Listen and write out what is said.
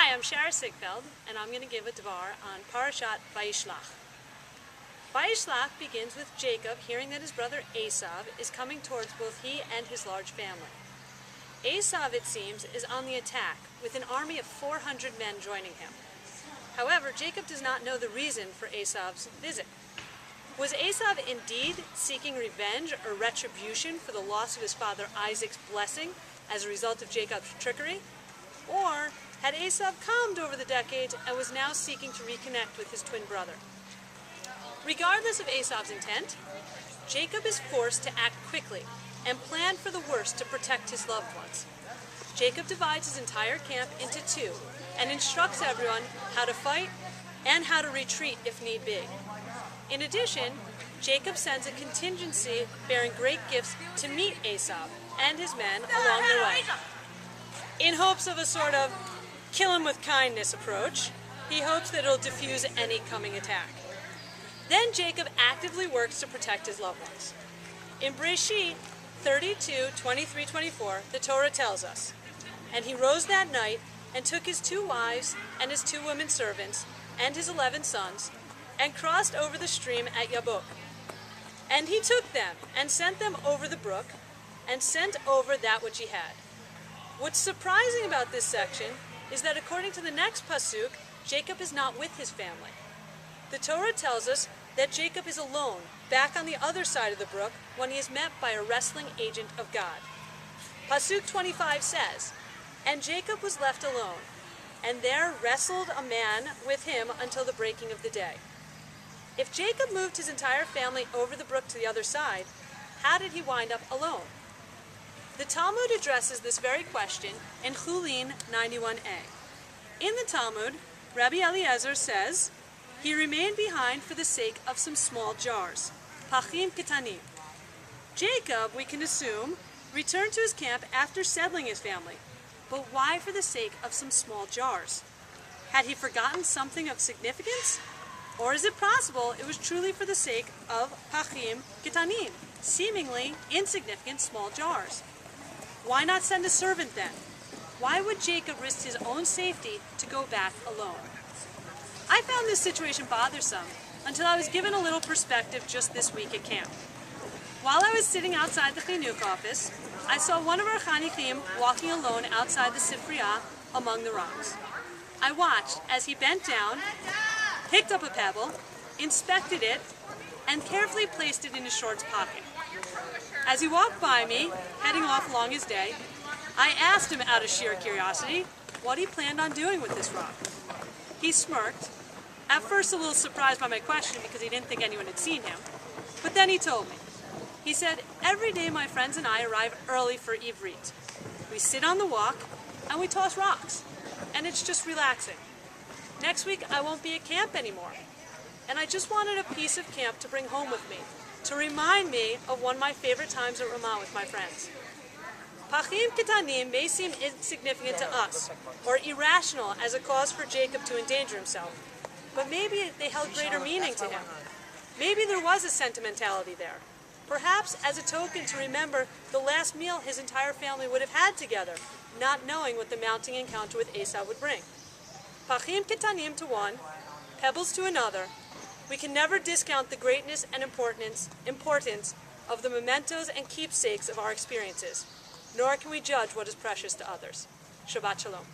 Hi, I'm Shara Siegfeld, and I'm going to give a dvar on Parsha Vayishlach. Vayishlach begins with Jacob hearing that his brother Esav is coming towards both he and his large family. Esav, it seems, is on the attack, with an army of 400 men joining him. However, Jacob does not know the reason for Esav's visit. Was Esav indeed seeking revenge or retribution for the loss of his father Isaac's blessing as a result of Jacob's trickery? Or had Esav calmed over the decades and was now seeking to reconnect with his twin brother? Regardless of Esav's intent, Jacob is forced to act quickly and plan for the worst to protect his loved ones. Jacob divides his entire camp into two and instructs everyone how to fight and how to retreat if need be. In addition, Jacob sends a contingency bearing great gifts to meet Esav and his men along the way. In hopes of a sort of kill him with kindness approach, he hopes that it'll diffuse any coming attack. Then Jacob actively works to protect his loved ones. In Breshit 32:23-24, the Torah tells us, "And he rose that night and took his 2 wives and his 2 women servants and his 11 sons and crossed over the stream at Yabok. And he took them and sent them over the brook and sent over that which he had." What's surprising about this section is that according to the next pasuk, Jacob is not with his family. The Torah tells us that Jacob is alone, back on the other side of the brook, when he is met by a wrestling agent of God. Pasuk 25 says, "And Jacob was left alone, and there wrestled a man with him until the breaking of the day." If Jacob moved his entire family over the brook to the other side, how did he wind up alone? The Talmud addresses this very question in Chulin 91a. In the Talmud, Rabbi Eliezer says, "He remained behind for the sake of some small jars, pachim ketanim." Jacob, we can assume, returned to his camp after settling his family. But why for the sake of some small jars? Had he forgotten something of significance? Or is it possible it was truly for the sake of pachim ketanim, seemingly insignificant small jars? Why not send a servant then? Why would Jacob risk his own safety to go back alone? I found this situation bothersome until I was given a little perspective just this week at camp. While I was sitting outside the hinuch office, I saw one of our chanichim walking alone outside the sifriya among the rocks. I watched as he bent down, picked up a pebble, inspected it, and carefully placed it in his shorts pocket. As he walked by me, heading off along his day, I asked him out of sheer curiosity what he planned on doing with this rock. He smirked, at first a little surprised by my question because he didn't think anyone had seen him, but then he told me. He said, "Every day my friends and I arrive early for Ivrit. We sit on the walk and we toss rocks, and it's just relaxing. Next week I won't be at camp anymore, and I just wanted a piece of camp to bring home with me, to remind me of one of my favorite times at Ramah with my friends." Pachim ketanim may seem insignificant to us, or irrational as a cause for Jacob to endanger himself, but maybe they held greater meaning to him. Maybe there was a sentimentality there, perhaps as a token to remember the last meal his entire family would have had together, not knowing what the mounting encounter with Esau would bring. Pachim ketanim to one, pebbles to another. We can never discount the greatness and importance of the mementos and keepsakes of our experiences, nor can we judge what is precious to others. Shabbat Shalom.